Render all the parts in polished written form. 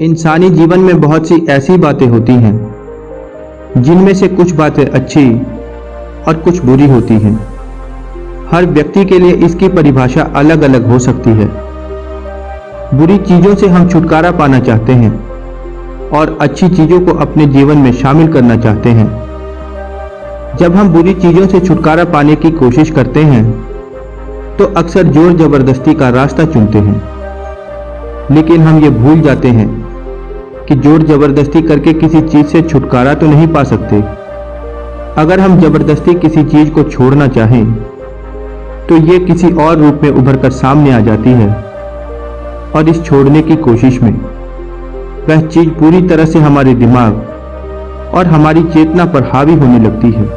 इंसानी जीवन में बहुत सी ऐसी बातें होती हैं जिनमें से कुछ बातें अच्छी और कुछ बुरी होती हैं। हर व्यक्ति के लिए इसकी परिभाषा अलग अलग हो सकती है। बुरी चीज़ों से हम छुटकारा पाना चाहते हैं और अच्छी चीज़ों को अपने जीवन में शामिल करना चाहते हैं। जब हम बुरी चीज़ों से छुटकारा पाने की कोशिश करते हैं तो अक्सर जोर जबरदस्ती का रास्ता चुनते हैं, लेकिन हम ये भूल जाते हैं कि जोर जबरदस्ती करके किसी चीज से छुटकारा तो नहीं पा सकते। अगर हम जबरदस्ती किसी चीज को छोड़ना चाहें तो ये किसी और रूप में उभर कर सामने आ जाती है और इस छोड़ने की कोशिश में वह चीज पूरी तरह से हमारे दिमाग और हमारी चेतना पर हावी होने लगती है।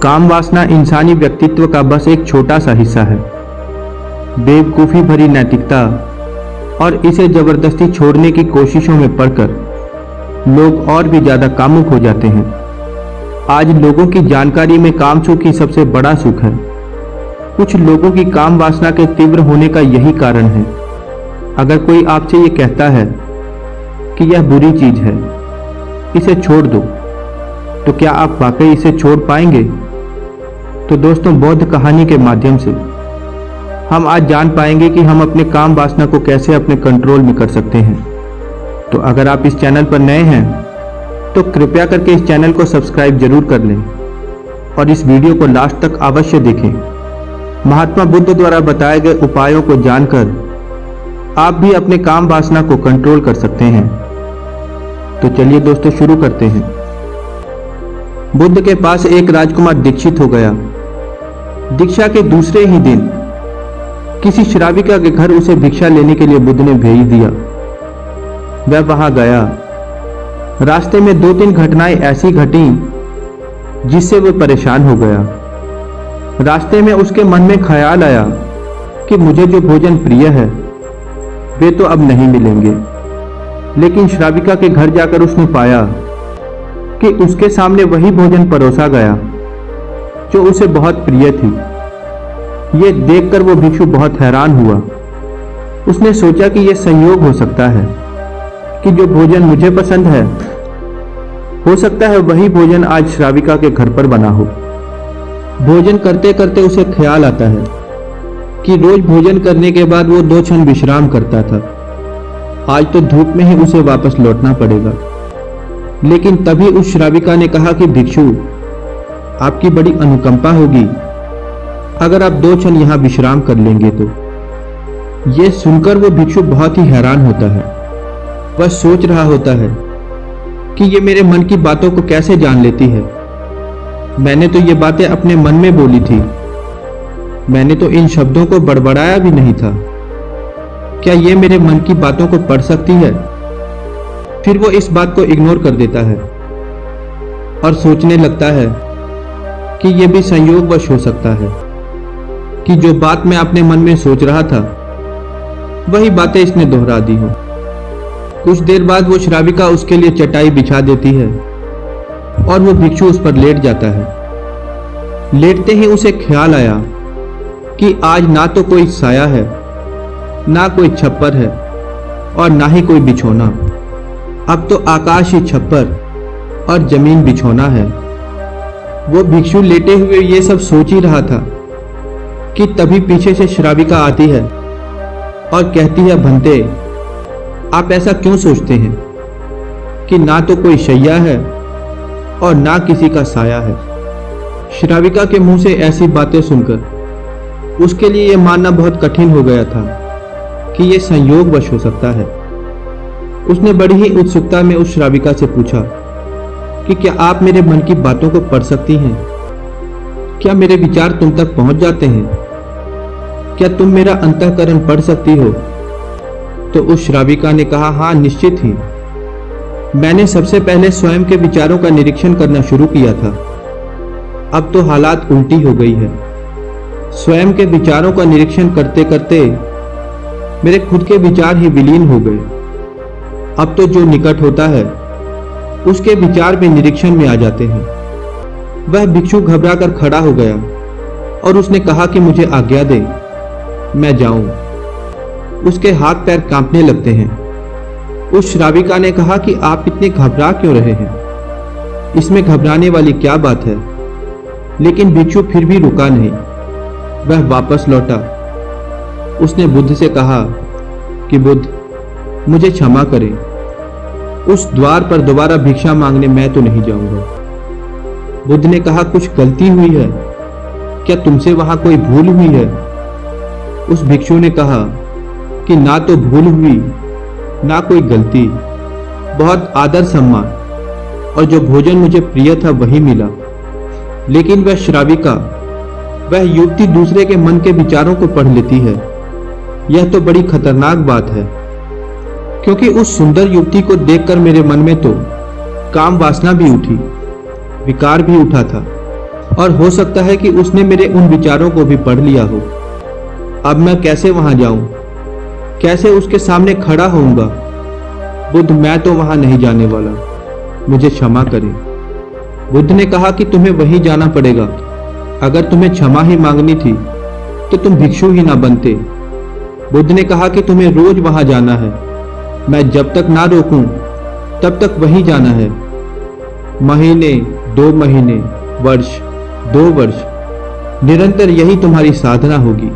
काम वासना इंसानी व्यक्तित्व का बस एक छोटा सा हिस्सा है। बेवकूफ़ी भरी नैतिकता और इसे जबरदस्ती छोड़ने की कोशिशों में पड़कर लोग और भी ज्यादा कामुक हो जाते हैं। आज लोगों की जानकारी में काम सुख ही सबसे बड़ा सुख है। कुछ लोगों की काम वासना के तीव्र होने का यही कारण है। अगर कोई आपसे ये कहता है कि यह बुरी चीज है, इसे छोड़ दो, तो क्या आप वाकई इसे छोड़ पाएंगे? तो दोस्तों, बौद्ध कहानी के माध्यम से हम आज जान पाएंगे कि हम अपने काम वासना को कैसे अपने कंट्रोल में कर सकते हैं। तो अगर आप इस चैनल पर नए हैं तो कृपया करके इस चैनल को सब्सक्राइब जरूर कर लें और इस वीडियो को लास्ट तक अवश्य देखें। महात्मा बुद्ध द्वारा बताए गए उपायों को जानकर आप भी अपने काम वासना को कंट्रोल कर सकते हैं। तो चलिए दोस्तों, शुरू करते हैं। बुद्ध के पास एक राजकुमार दीक्षित हो गया। दीक्षा के दूसरे ही दिन किसी श्राविका के घर उसे भिक्षा लेने के लिए बुद्ध ने भेज दिया। वह वहां गया। रास्ते में 2-3 घटनाएं ऐसी घटी जिससे वह परेशान हो गया। रास्ते में उसके मन में ख्याल आया कि मुझे जो भोजन प्रिय है वे तो अब नहीं मिलेंगे। लेकिन श्राविका के घर जाकर उसने पाया कि उसके सामने वही भोजन परोसा गया जो उसे बहुत प्रिय थी। ये देखकर वो भिक्षु बहुत हैरान हुआ। उसने सोचा कि यह संयोग हो सकता है कि जो भोजन मुझे पसंद है, हो सकता है वही भोजन आज श्राविका के घर पर बना हो। भोजन करते करते उसे ख्याल आता है कि रोज भोजन करने के बाद वो 2 क्षण विश्राम करता था। आज तो धूप में ही उसे वापस लौटना पड़ेगा। लेकिन तभी उस श्राविका ने कहा कि भिक्षु, आपकी बड़ी अनुकंपा होगी अगर आप 2 क्षण यहां विश्राम कर लेंगे तो। यह सुनकर वो भिक्षु बहुत ही हैरान होता है। वह सोच रहा होता है कि ये मेरे मन की बातों को कैसे जान लेती है। मैंने तो ये बातें अपने मन में बोली थी। मैंने तो इन शब्दों को बड़बड़ाया भी नहीं था। क्या ये मेरे मन की बातों को पढ़ सकती है? फिर वो इस बात को इग्नोर कर देता है और सोचने लगता है कि यह भी संयोगवश हो सकता है कि जो बात मैं अपने मन में सोच रहा था वही बातें इसने दोहरा दी हो। कुछ देर बाद वो श्राविका उसके लिए चटाई बिछा देती है और वो भिक्षु उस पर लेट जाता है। लेटते ही उसे ख्याल आया कि आज ना तो कोई साया है, ना कोई छप्पर है और ना ही कोई बिछौना। अब तो आकाश ही छप्पर और जमीन बिछौना है। वो भिक्षु लेटे हुए ये सब सोच ही रहा था कि तभी पीछे से श्राविका आती है और कहती है, भंते, आप ऐसा क्यों सोचते हैं कि ना तो कोई शैया है और ना किसी का साया है। श्राविका के मुंह से ऐसी बातें सुनकर उसके लिए यह मानना बहुत कठिन हो गया था कि यह संयोगवश हो सकता है। उसने बड़ी ही उत्सुकता में उस श्राविका से पूछा कि क्या आप मेरे मन की बातों को पढ़ सकती हैं? क्या मेरे विचार तुम तक पहुंच जाते हैं? क्या तुम मेरा अंतःकरण पढ़ सकती हो? तो उस श्राविका ने कहा, हाँ, निश्चित ही। मैंने सबसे पहले स्वयं के विचारों का निरीक्षण करना शुरू किया था। अब तो हालात उल्टी हो गई है। स्वयं के विचारों का निरीक्षण करते करते मेरे खुद के विचार ही विलीन हो गए। अब तो जो निकट होता है उसके विचार भी निरीक्षण में आ जाते हैं। वह भिक्षु घबराकर खड़ा हो गया और उसने कहा कि मुझे आज्ञा दे, मैं जाऊं। उसके हाथ पैर कांपने लगते हैं। उस श्राविका ने कहा कि आप इतने घबरा क्यों रहे हैं, इसमें घबराने वाली क्या बात है। लेकिन भिक्षु फिर भी रुका नहीं, वह वापस लौटा। उसने बुद्ध से कहा कि बुद्ध, मुझे क्षमा करें, उस द्वार पर दोबारा भिक्षा मांगने मैं तो नहीं जाऊंगा। बुद्ध ने कहा, कुछ गलती हुई है क्या, तुमसे वहां कोई भूल हुई है। उस भिक्षु ने कहा कि ना तो भूल हुई ना कोई गलती, बहुत आदर सम्मान और जो भोजन मुझे प्रिय था वही मिला। लेकिन वह श्राविका, वह युवती दूसरे के मन के विचारों को पढ़ लेती है। यह तो बड़ी खतरनाक बात है, क्योंकि उस सुंदर युवती को देखकर मेरे मन में तो काम वासना भी उठी, विकार भी उठा था, और हो सकता है कि उसने मेरे उन विचारों को भी पढ़ लिया हो। अब मैं कैसे वहां जाऊं, कैसे उसके सामने खड़ा होऊंगा। बुद्ध, मैं तो वहां नहीं जाने वाला, मुझे क्षमा करें। बुद्ध ने कहा कि तुम्हें वहीं जाना पड़ेगा। अगर तुम्हें क्षमा ही मांगनी थी तो तुम भिक्षु ही ना बनते। बुद्ध ने कहा कि तुम्हें रोज वहां जाना है, मैं जब तक ना रोकूं तब तक वहीं जाना है। महीने, 2 महीने, वर्ष, 2 वर्ष, निरंतर यही तुम्हारी साधना होगी।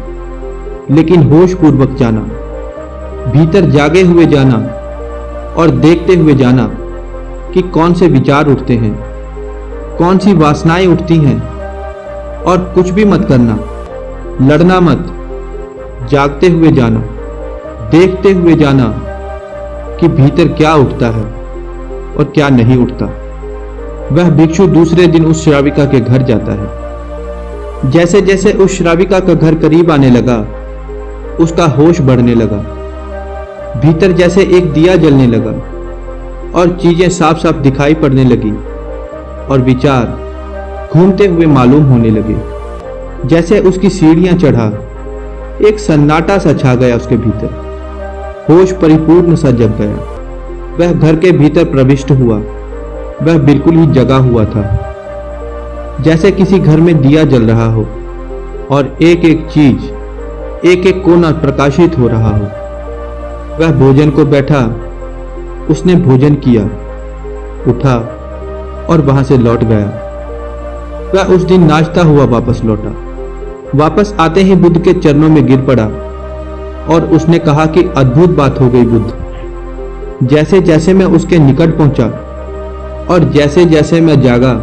लेकिन होश पूर्वक जाना, भीतर जागे हुए जाना और देखते हुए जाना कि कौन से विचार उठते हैं, कौन सी वासनाएं उठती हैं। और कुछ भी मत करना, लड़ना मत, जागते हुए जाना, देखते हुए जाना कि भीतर क्या उठता है और क्या नहीं उठता। वह भिक्षु दूसरे दिन उस श्राविका के घर जाता है। जैसे जैसे उस श्राविका का घर करीब आने लगा, उसका होश बढ़ने लगा। भीतर जैसे एक दिया जलने लगा और चीजें साफ साफ दिखाई पड़ने लगी और विचार घूमते हुए मालूम होने लगे। जैसे उसकी सीढ़ियां चढ़ा, एक सन्नाटा सा छा गया उसके भीतर, होश परिपूर्ण सा जग गया। वह घर के भीतर प्रविष्ट हुआ, वह बिल्कुल ही जगा हुआ था, जैसे किसी घर में दिया जल रहा हो और एक एक चीज, एक एक कोना प्रकाशित हो रहा हो। वह भोजन को बैठा, उसने भोजन किया, उठा और वहां से लौट गया। वह उस दिन नाचता हुआ वापस लौटा। वापस आते ही बुद्ध के चरणों में गिर पड़ा और उसने कहा कि अद्भुत बात हो गई बुद्ध। जैसे जैसे मैं उसके निकट पहुंचा और जैसे जैसे मैं जागा,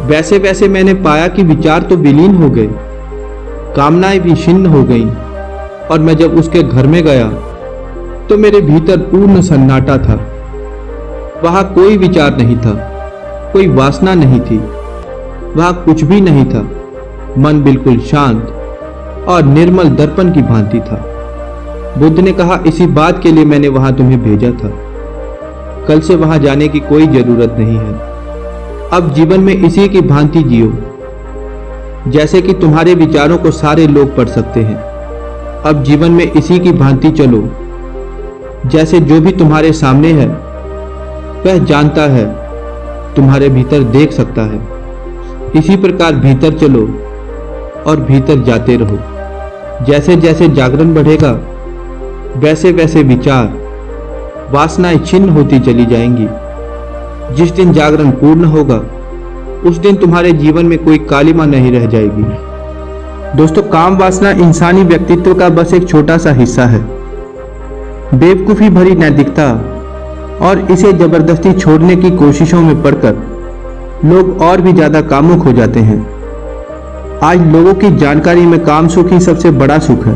वैसे वैसे मैंने पाया कि विचार तो विलीन हो गए, कामनाएं भी छिन्न हो गईं। और मैं जब उसके घर में गया तो मेरे भीतर पूर्ण सन्नाटा था। वहां कोई विचार नहीं था, कोई वासना नहीं थी, वहां कुछ भी नहीं था। मन बिल्कुल शांत और निर्मल दर्पण की भांति था। बुद्ध ने कहा, इसी बात के लिए मैंने वहां तुम्हें भेजा था। कल से वहां जाने की कोई जरूरत नहीं है। अब जीवन में इसी की भांति जियो, जैसे कि तुम्हारे विचारों को सारे लोग पढ़ सकते हैं। अब जीवन में इसी की भांति चलो, जैसे जो भी तुम्हारे सामने है वह जानता है, तुम्हारे भीतर देख सकता है। इसी प्रकार भीतर चलो और भीतर जाते रहो। जैसे जैसे जागरण बढ़ेगा, वैसे वैसे विचार, वासनाएं छिन्न होती चली जाएंगी। जिस दिन जागरण पूर्ण होगा, उस दिन तुम्हारे जीवन में कोई कालिमा नहीं रह जाएगी। दोस्तों, काम वासना इंसानी व्यक्तित्व का बस एक छोटा सा हिस्सा है। बेवकूफी भरी नैतिकता और इसे जबरदस्ती छोड़ने की कोशिशों में पड़कर लोग और भी ज्यादा कामुक हो जाते हैं। आज लोगों की जानकारी में काम सुख ही सबसे बड़ा सुख है।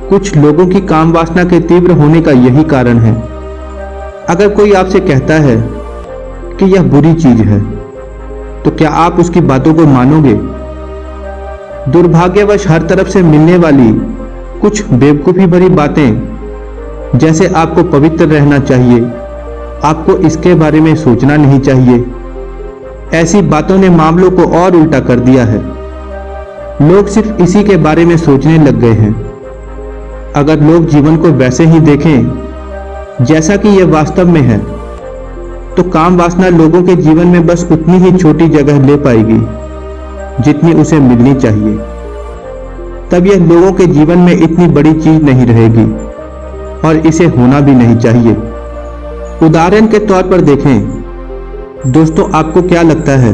कुछ लोगों की काम वासना के तीव्र होने का यही कारण है। अगर कोई आपसे कहता है कि यह बुरी चीज है, तो क्या आप उसकी बातों को मानोगे? दुर्भाग्यवश हर तरफ से मिलने वाली कुछ बेवकूफी भरी बातें, जैसे आपको पवित्र रहना चाहिए, आपको इसके बारे में सोचना नहीं चाहिए, ऐसी बातों ने मामलों को और उल्टा कर दिया है। लोग सिर्फ इसी के बारे में सोचने लग गए हैं। अगर लोग जीवन को वैसे ही देखें जैसा कि यह वास्तव में है, तो काम वासना लोगों के जीवन में बस उतनी ही छोटी जगह ले पाएगी जितनी उसे मिलनी चाहिए। तब यह लोगों के जीवन में इतनी बड़ी चीज नहीं रहेगी और इसे होना भी नहीं चाहिए। उदाहरण के तौर पर देखें दोस्तों, आपको क्या लगता है,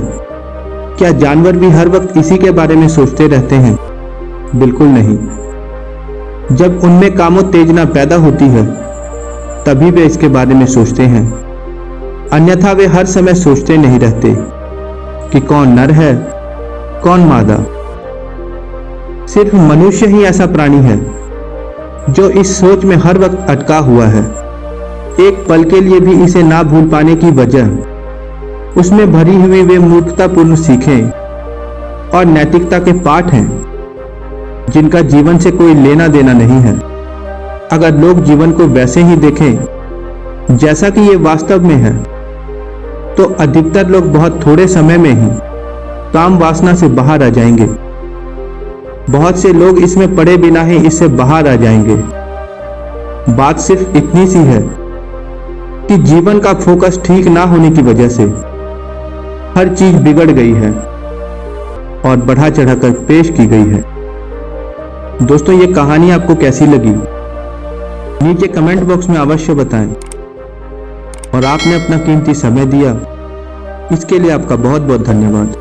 क्या जानवर भी हर वक्त इसी के बारे में सोचते रहते हैं? बिल्कुल नहीं। जब उनमें कामोत्तेजना पैदा होती है तभी वे इसके बारे में सोचते हैं, अन्यथा वे हर समय सोचते नहीं रहते कि कौन नर है कौन मादा। सिर्फ मनुष्य ही ऐसा प्राणी है जो इस सोच में हर वक्त अटका हुआ है। एक पल के लिए भी इसे ना भूल पाने की वजह उसमें भरी हुई वे मूर्खतापूर्ण सीखें और नैतिकता के पाठ हैं जिनका जीवन से कोई लेना देना नहीं है। अगर लोग जीवन को वैसे ही देखें जैसा कि ये वास्तव में है तो अधिकतर लोग बहुत थोड़े समय में ही काम वासना से बाहर आ जाएंगे। बहुत से लोग इसमें पड़े बिना ही इससे बाहर आ जाएंगे। बात सिर्फ इतनी सी है कि जीवन का फोकस ठीक ना होने की वजह से हर चीज बिगड़ गई है और बढ़ा चढ़ाकर पेश की गई है। दोस्तों, ये कहानी आपको कैसी लगी नीचे कमेंट बॉक्स में अवश्य बताएं और आपने अपना कीमती समय दिया इसके लिए आपका बहुत बहुत धन्यवाद।